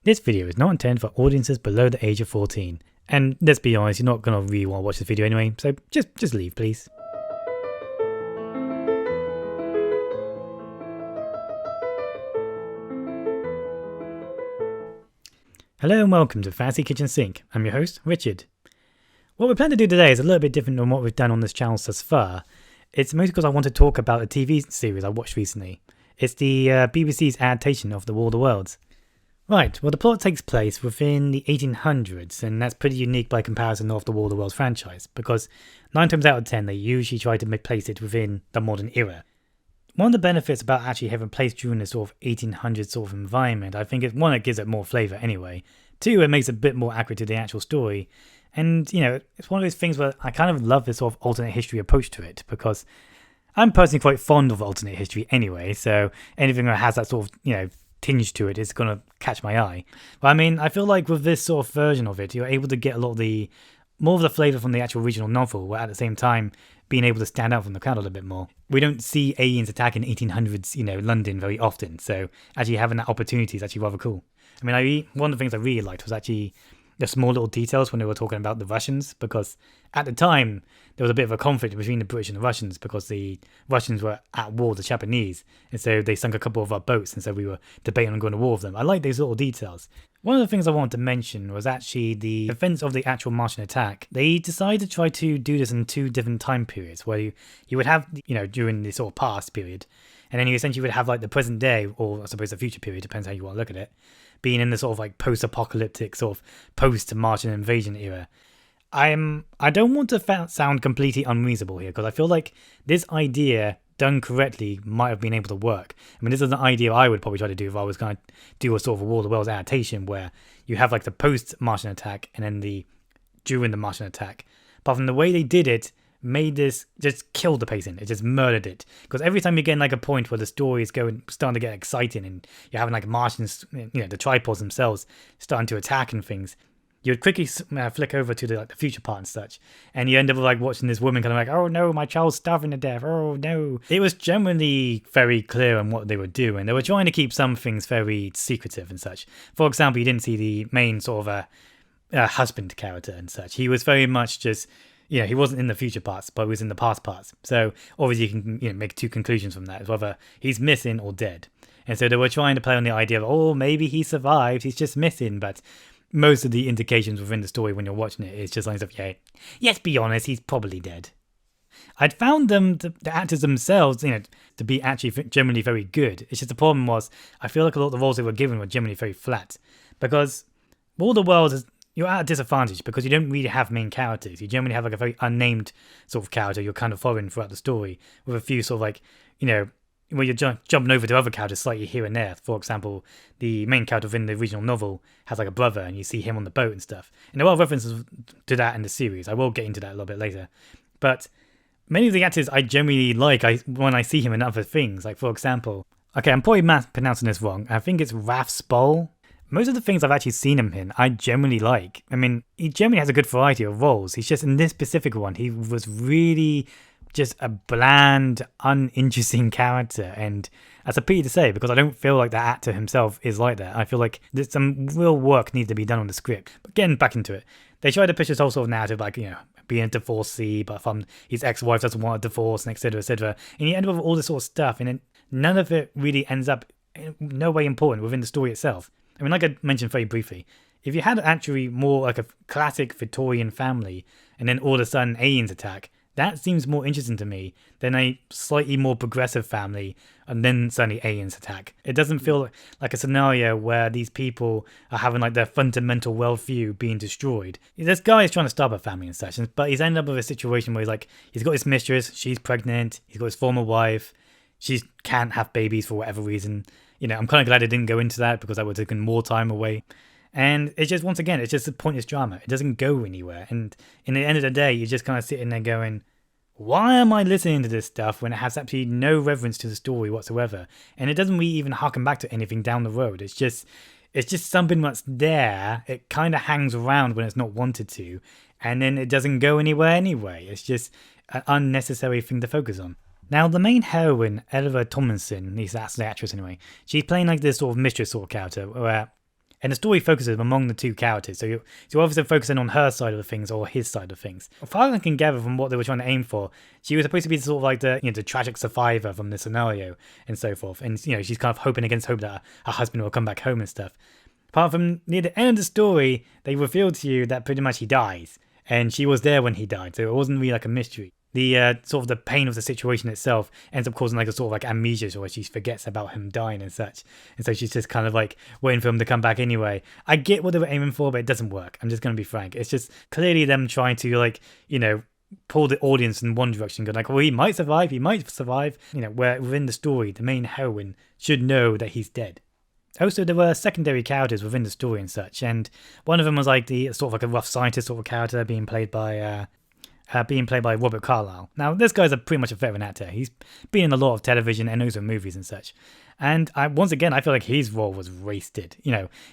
This video is not intended for audiences below the age of 14. And let's be honest, you're not going to really want to watch this video anyway, so just leave, please. Hello and welcome to Fancy Kitchen Sink. I'm your host, Richard. What we plan to do today is a little bit different than what we've done on this channel thus far. It's mostly because I want to talk about a TV series I watched recently. It's the BBC's adaptation of The War of the Worlds. Right, well the plot takes place within the 1800s, and that's pretty unique by comparison of the War of the Worlds franchise, because 9 times out of 10 they usually try to place it within the modern era. One of the benefits about actually having placed during this sort of 1800s sort of environment, I think, is one, it gives it more flavour anyway. Two, it makes it a bit more accurate to the actual story. And, you know, it's one of those things where I kind of love this sort of alternate history approach to it, because I'm personally quite fond of alternate history anyway, so anything that has that sort of, you know, tinge to it is going to catch my eye. But I mean, I feel like with this sort of version of it, you're able to get a lot of more of the flavour from the actual original novel, while at the same time being able to stand out from the crowd a little bit more. We don't see aliens attacking 1800s, you know, London very often, so actually having that opportunity is actually rather cool. I mean, one of the things I really liked was actually the small little details when they were talking about the Russians, because at the time there was a bit of a conflict between the British and the Russians, because the Russians were at war with the Japanese, and so they sunk a couple of our boats, and so we were debating on going to war with them. I like these little details. One of the things I wanted to mention was actually the events of the actual Martian attack. They decided to try to do this in two different time periods, where you would have, you know, during the sort of past period, and then you essentially would have like the present day, or I suppose the future period, depends how you want to look at it, being in the sort of like post-apocalyptic sort of post-Martian invasion era. I don't want to sound completely unreasonable here, because I feel like this idea done correctly might have been able to work. I mean, this is an idea I would probably try to do if I was going to do a sort of a War of the Worlds adaptation, where you have like the post-Martian attack and then the during the Martian attack. But from the way they did it, made this just killed the pacing. It just murdered it, because every time you get in like a point where the story is starting to get exciting, and you're having like Martians, you know, the tripods themselves starting to attack and things, you would quickly flick over to the future part and such, and you end up like watching this woman kind of like, oh no, my child's starving to death, oh no. It was generally very clear on what they would do, and they were trying to keep some things very secretive and such. For example, you didn't see the main sort of husband character and such. He was very much just, you know, he wasn't in the future parts, but he was in the past parts. So obviously you can, you know, make two conclusions from that, whether he's missing or dead. And so they were trying to play on the idea of, oh, maybe he survived, he's just missing. But most of the indications within the story when you're watching it is just like, yeah, let's be honest, he's probably dead. I'd found the actors themselves, you know, to be actually generally very good. It's just the problem was, I feel like a lot of the roles they were given were generally very flat. Because War of the Worlds is, you're at a disadvantage because you don't really have main characters. You generally have like a very unnamed sort of character you're kind of following throughout the story, with a few sort of like, you know, where you're jumping over to other characters slightly here and there. For example, the main character within the original novel has like a brother, and you see him on the boat and stuff. And there are references to that in the series. I will get into that a little bit later. But many of the actors I generally like when I see him in other things. Like, for example, okay, I'm probably pronouncing this wrong. I think it's Raf Spol. Most of the things I've actually seen him in, I generally like. I mean, he generally has a good variety of roles. He's just, in this specific one, he was really just a bland, uninteresting character. And that's a pity to say, because I don't feel like the actor himself is like that. I feel like there's some real work needs to be done on the script. But getting back into it, they try to push this whole sort of narrative, like, you know, being a divorcee, but from his ex-wife doesn't want a divorce, and etc., etc. And you end up with all this sort of stuff, and then none of it really ends up in no way important within the story itself. I mean, like I mentioned very briefly, if you had actually more like a classic Victorian family, and then all of a sudden aliens attack, that seems more interesting to me than a slightly more progressive family and then suddenly aliens attack. It doesn't feel like a scenario where these people are having like their fundamental worldview being destroyed. This guy is trying to start a family and such, but he's ended up with a situation where he's got his mistress, she's pregnant, he's got his former wife, she can't have babies for whatever reason. You know, I'm kind of glad I didn't go into that, because I would have taken more time away. And it's just, once again, it's just a pointless drama. It doesn't go anywhere. And in the end of the day, you're just kind of sitting there going, why am I listening to this stuff when it has absolutely no reference to the story whatsoever? And it doesn't really even harken back to anything down the road. It's just something that's there. It kind of hangs around when it's not wanted to. And then it doesn't go anywhere anyway. It's just an unnecessary thing to focus on. Now, the main heroine, Ella Tomlinson, at least that's the actress anyway, she's playing like this sort of mistress sort of character, where And the story focuses among the two characters, so you're obviously focusing on her side of the things or his side of things. As far as I can gather from what they were trying to aim for, she was supposed to be sort of like the tragic survivor from the scenario and so forth. And she's kind of hoping against hope that her husband will come back home and stuff. Apart from near the end of the story, they revealed to you that pretty much he dies, and she was there when he died, so it wasn't really like a mystery. The sort of the pain of the situation itself ends up causing like a sort of like amnesia, where she forgets about him dying and such, and so she's just kind of like waiting for him to come back anyway. I get what they were aiming for, but it doesn't work. I'm just gonna be frank. It's just clearly them trying to like pull the audience in one direction, go like, well, he might survive, where within the story the main heroine should know that he's dead. Also, there were secondary characters within the story and such, and one of them was like the sort of like a rough scientist sort of character being played by Robert Carlyle. Now, this guy's pretty much a veteran actor. He's been in a lot of television and also movies and such. And once again, I feel like his role was wasted.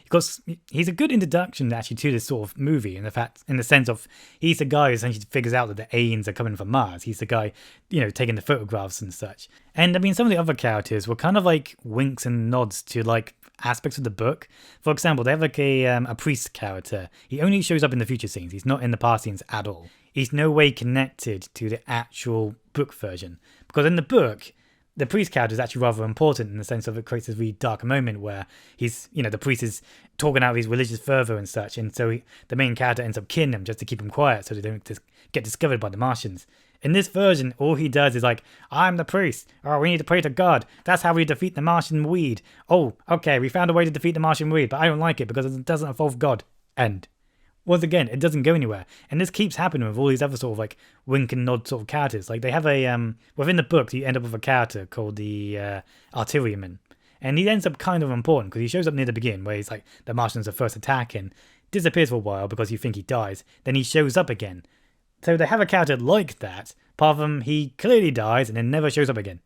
Because he's a good introduction actually to this sort of movie, in the sense of he's the guy who essentially figures out that the aliens are coming from Mars. He's the guy, taking the photographs and such. And I mean, some of the other characters were kind of like winks and nods to like aspects of the book. For example, they have like a priest character. He only shows up in the future scenes. He's not in the past scenes at all. He's no way connected to the actual book version, because in the book, the priest character is actually rather important in the sense of it creates this really dark moment where he's, the priest is talking out his religious fervor and such, and so the main character ends up killing him just to keep him quiet so they don't get discovered by the Martians. In this version, all he does is like, I'm the priest. Oh, we need to pray to God. That's how we defeat the Martian weed. Oh, okay, we found a way to defeat the Martian weed, but I don't like it because it doesn't involve God. End. Once again, it doesn't go anywhere. And this keeps happening with all these other sort of like wink and nod sort of characters. Like they have within the book, you end up with a character called the Artilleryman. And he ends up kind of important because he shows up near the beginning where he's like, the Martians are first attacking, disappears for a while because you think he dies, then he shows up again. So they have a character like that, apart from he clearly dies and then never shows up again.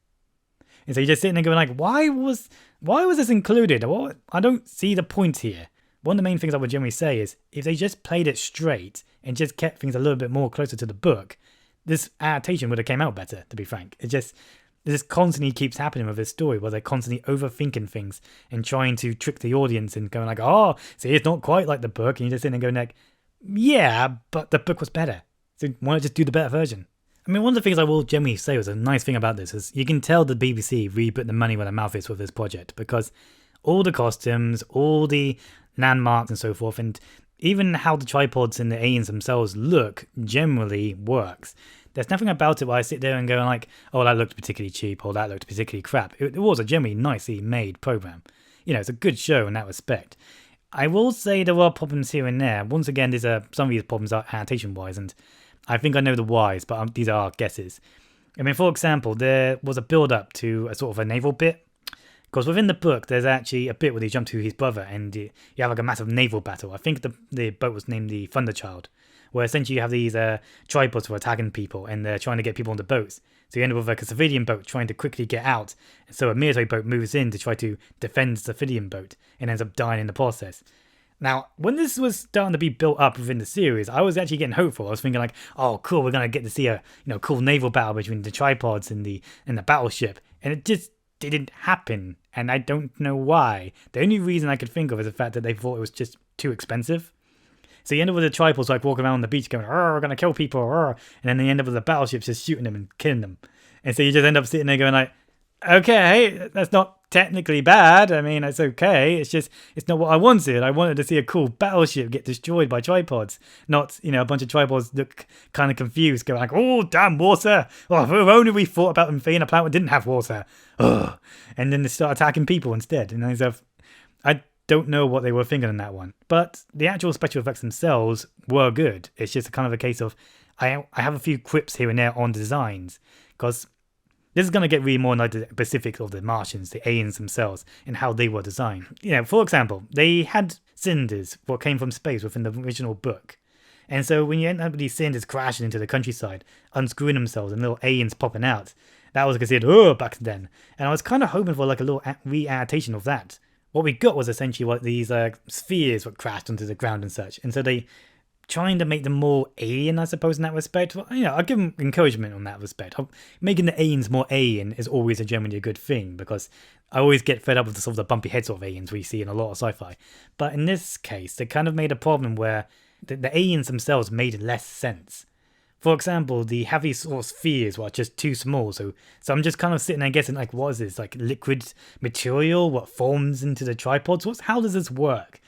And so you're just sitting there going like, why was this included? I don't see the point here. One of the main things I would generally say is if they just played it straight and just kept things a little bit more closer to the book, this adaptation would have came out better, to be frank. This constantly keeps happening with this story where they're constantly overthinking things and trying to trick the audience and going like, oh, see, it's not quite like the book. And you just sit there and go like, yeah, but the book was better. So why not just do the better version? I mean, one of the things I will generally say was a nice thing about this is you can tell the BBC really put the money where their mouth is with this project, because all the costumes, all the landmarks and so forth, and even how the tripods and the aliens themselves look generally works. There's nothing about it where I sit there and go like, oh, that looked particularly cheap or that looked particularly crap. It was a generally nicely made program. It's a good show in that respect. I will say there are problems here and there. Once again, some of these problems are annotation-wise, and I think I know the whys, but these are guesses. I mean, for example, there was a build-up to a sort of a naval bit. Because within the book, there's actually a bit where they jump to his brother and you have like a massive naval battle. I think the boat was named the Thunderchild, where essentially you have these tripods for attacking people and they're trying to get people on the boats. So you end up with like a civilian boat trying to quickly get out. And so a military boat moves in to try to defend the civilian boat and ends up dying in the process. Now, when this was starting to be built up within the series, I was actually getting hopeful. I was thinking like, oh, cool, we're going to get to see a cool naval battle between the tripods and the battleship. And it just didn't happen, and I don't know why. The only reason I could think of is the fact that they thought it was just too expensive. So you end up with the tripods like walking around on the beach going, we're going to kill people, and then they end up with the battleships just shooting them and killing them. And so you just end up sitting there going like, okay, that's not technically bad. I mean, it's okay. It's not what I wanted. I wanted to see a cool battleship get destroyed by tripods, not, a bunch of tripods look kind of confused, going like, oh, damn, water. Oh, if only we thought about invading a planet that didn't have water. Ugh. And then they start attacking people instead. And I don't know what they were thinking in that one. But the actual special effects themselves were good. It's just kind of a case of, I have a few quips here and there on designs, because this is going to get really more into the specifics of the Martians, the aliens themselves, and how they were designed. For example, they had cinders what came from space within the original book. And so when you end up with these cinders crashing into the countryside, unscrewing themselves and little aliens popping out, that was considered, back then. And I was kind of hoping for like a little re-adaptation of that. What we got was essentially what these spheres were crashed onto the ground and such. And so they trying to make them more alien, I suppose, in that respect. Well, I'll give them encouragement on that respect. Making the aliens more alien is always generally a good thing, because I always get fed up with the sort of the bumpy head sort of aliens we see in a lot of sci-fi. But in this case, they kind of made a problem where the aliens themselves made less sense. For example, the heavy sort of spheres were just too small, so I'm just kind of sitting there guessing, like, what is this, like liquid material? What forms into the tripods? How does this work?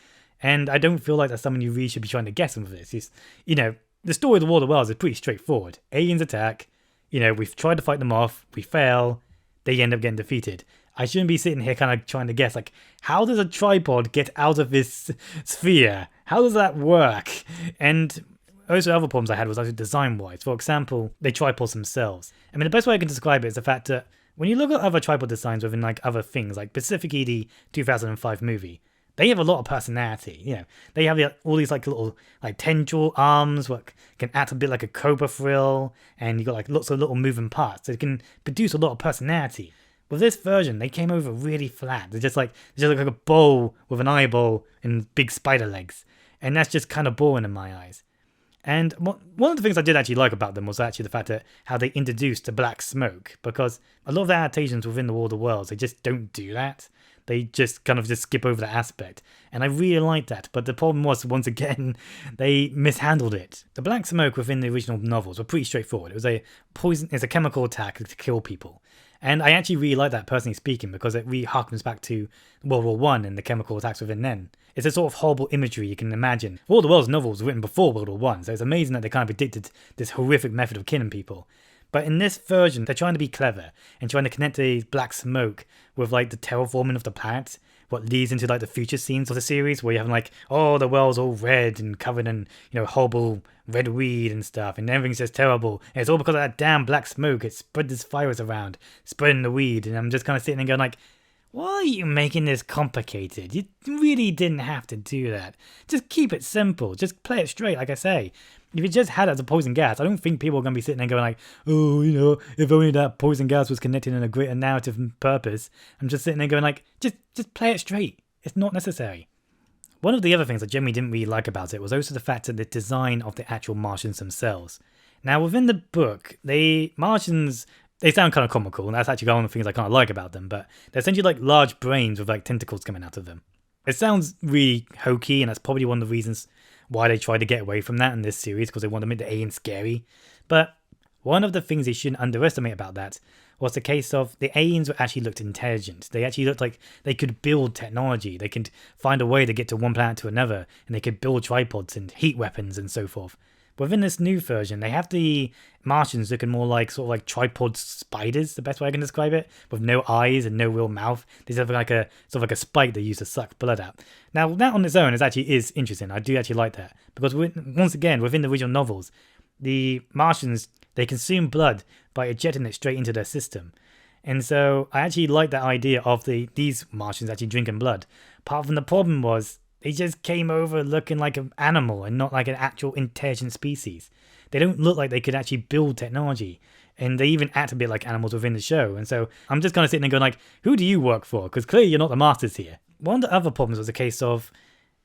And I don't feel like that's something you really should be trying to guess with this. It's, the story of the War of the Worlds is pretty straightforward. Aliens attack, we've tried to fight them off, we fail, they end up getting defeated. I shouldn't be sitting here kind of trying to guess, like, how does a tripod get out of this sphere? How does that work? And also other problems I had was actually design-wise. For example, they tripods themselves. I mean, the best way I can describe it is the fact that when you look at other tripod designs within, like, other things, like specifically the 2005 movie, they have a lot of personality. They have all these like little like tendril arms, what can act a bit like a cobra frill, and you got like lots of little moving parts. So it can produce a lot of personality. With this version, they came over really flat. They just look like a bowl with an eyeball and big spider legs, and that's just kind of boring in my eyes. And one of the things I did actually like about them was actually the fact that how they introduced the black smoke, because a lot of the adaptations within the War of the Worlds, they just don't do that. They just kind of just skip over that aspect. And I really liked that. But the problem was, once again, they mishandled it. The black smoke within the original novels were pretty straightforward. It was it's a chemical attack to kill people. And I actually really like that, personally speaking, because it really harkens back to World War I and the chemical attacks within then. It's a sort of horrible imagery you can imagine. War of the Worlds novels were written before World War I, so it's amazing that they kind of predicted this horrific method of killing people. But in this version, they're trying to be clever and trying to connect the black smoke with like the terraforming of the planet, what leads into like the future scenes of the series, where you have like, oh, the world's all red and covered in, horrible red weed and stuff, and everything's just terrible. And it's all because of that damn black smoke. It spread this virus around, spreading the weed. And I'm just kind of sitting there going like, why are you making this complicated? You really didn't have to do that. Just keep it simple. Just play it straight, like I say. If you just had it as a poison gas, I don't think people are going to be sitting there going like, oh, if only that poison gas was connected in a greater narrative and purpose. I'm just sitting there going like, just play it straight. It's not necessary. One of the other things I generally didn't really like about it was also the fact that the design of the actual Martians themselves. Now, within the book, Martians, they sound kind of comical, and that's actually one of the things I kind of like about them, but they're essentially like large brains with like tentacles coming out of them. It sounds really hokey, and that's probably one of the reasons why they tried to get away from that in this series, because they want to make the aliens scary. But one of the things they shouldn't underestimate about that was the case of the aliens actually looked intelligent. They actually looked like they could build technology. They could find a way to get to one planet to another, and they could build tripods and heat weapons and so forth. Within this new version, they have the Martians looking more like sort of like tripod spiders, the best way I can describe it, with no eyes and no real mouth. They have like a sort of like a spike they use to suck blood out. Now that on its own is interesting. I do actually like that, because once again, within the original novels, the Martians, they consume blood by ejecting it straight into their system. And so I actually like that idea of these Martians actually drinking blood. Apart from the problem was, they just came over looking like an animal and not like an actual intelligent species. They don't look like they could actually build technology. And they even act a bit like animals within the show. And so I'm just kind of sitting there going like, who do you work for? Because clearly you're not the masters here. One of the other problems was a case of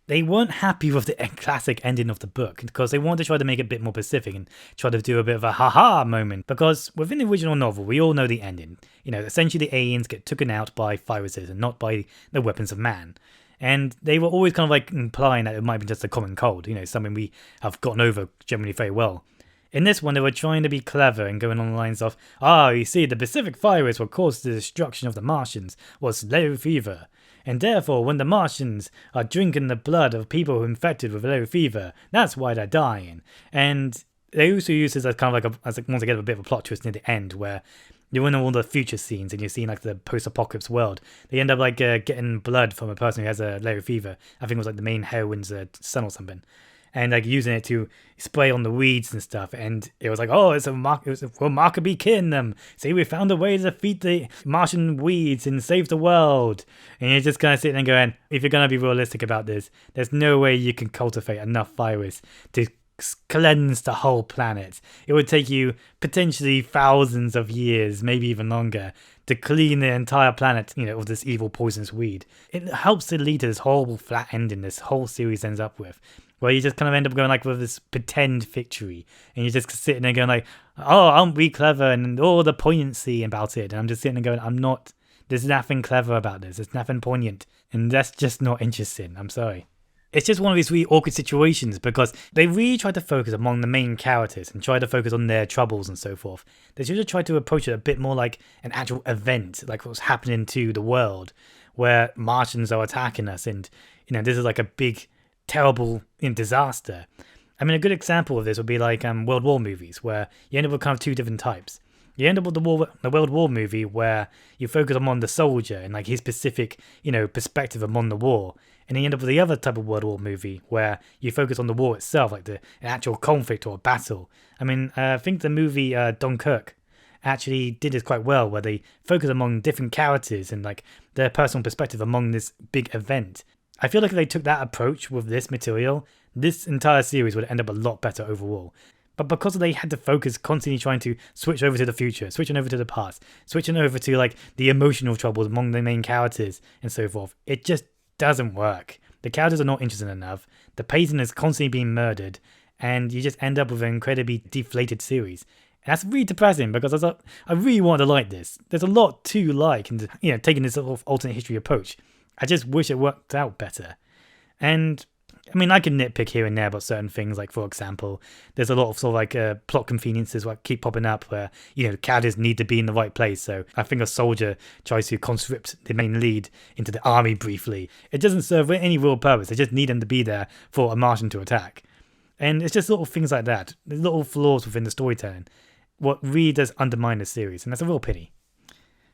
they weren't happy with the classic ending of the book, because they wanted to try to make it a bit more specific and try to do a bit of a ha-ha moment. Because within the original novel, we all know the ending. Essentially the aliens get taken out by viruses and not by the weapons of man. And they were always kind of like implying that it might be just a common cold, something we have gotten over generally very well. In this one, they were trying to be clever and going on the lines of, you see, the Pacific virus what caused the destruction of the Martians was yellow fever. And therefore, when the Martians are drinking the blood of people who are infected with yellow fever, that's why they're dying. And they also use this as kind of like once again, a bit of a plot twist near the end, where you're in all the future scenes and you're seeing like the post-apocalypse world. They end up like getting blood from a person who has a yellow fever. I think it was like the main heroine's son or something, and like using it to spray on the weeds and stuff. And it was like, we're remarkably killing them. See, we found a way to defeat the Martian weeds and save the world. And you're just kind of sitting there going, if you're going to be realistic about this, there's no way you can cultivate enough virus to cleanse the whole planet. It would take you potentially thousands of years, maybe even longer, to clean the entire planet, of this evil poisonous weed. It helps to lead to this horrible flat ending this whole series ends up with. where you just kind of end up going like with this pretend victory, and you're just sitting there going like, oh, aren't we clever, and all the poignancy about it, and I'm just sitting there going, I'm not, there's nothing clever about this, there's nothing poignant, and that's just not interesting, I'm sorry. It's just one of these really awkward situations because they really try to focus among the main characters and try to focus on their troubles and so forth. They should have tried to approach it a bit more like an actual event, like what's happening to the world, where Martians are attacking us, and this is like a big, terrible disaster. I mean, a good example of this would be like World War movies, where you end up with kind of two different types. You end up with the World War movie where you focus on the soldier and like his specific, perspective upon the war. And then you end up with the other type of World War movie where you focus on the war itself, like the actual conflict or battle. I mean, I think the movie Dunkirk actually did this quite well, where they focus among different characters and like their personal perspective among this big event. I feel like if they took that approach with this material, this entire series would end up a lot better overall. But because they had to focus constantly trying to switch over to the future, switching over to the past, switching over to like the emotional troubles among the main characters and so forth, it just doesn't work. The characters are not interesting enough, the pacing is constantly being murdered, and you just end up with an incredibly deflated series. And that's really depressing because I really wanted to like this. There's a lot to like, and taking this sort of alternate history approach. I just wish it worked out better. And I mean, I can nitpick here and there about certain things, like for example, there's a lot of sort of like plot conveniences that keep popping up where, the characters need to be in the right place. So I think a soldier tries to conscript the main lead into the army briefly. It doesn't serve any real purpose. They just need them to be there for a Martian to attack. And it's just little things like that. There's little flaws within the storytelling. What really does undermine the series, and that's a real pity.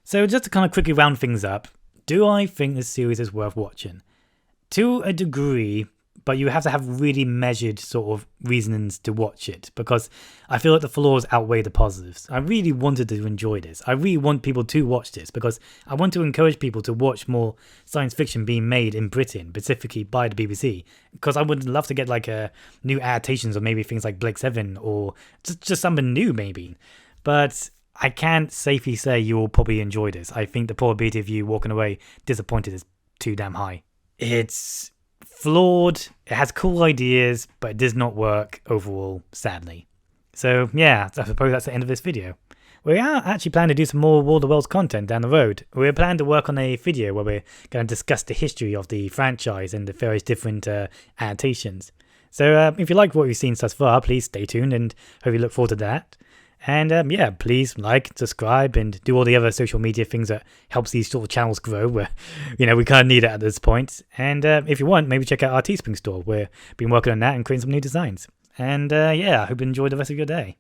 So just to kind of quickly round things up, do I think this series is worth watching? To a degree, but you have to have really measured sort of reasonings to watch it, because I feel like the flaws outweigh the positives. I really wanted to enjoy this. I really want people to watch this because I want to encourage people to watch more science fiction being made in Britain, specifically by the BBC, because I would love to get like new adaptations or maybe things like Blake 7 or just something new maybe. But I can't safely say you will probably enjoy this. I think the probability of you walking away disappointed is too damn high. It's flawed, it has cool ideas, but it does not work overall, sadly. So yeah, I suppose that's the end of this video. We are actually planning to do some more War of the Worlds content down the road. We're planning to work on a video where we're going to discuss the history of the franchise and the various different adaptations. So if you like what you've seen thus far, please stay tuned and hope you look forward to that. And yeah, please like, subscribe, and do all the other social media things that helps these sort of channels grow. Where, we kind of need it at this point. And if you want, maybe check out our Teespring store. We've been working on that and creating some new designs. And yeah, I hope you enjoy the rest of your day.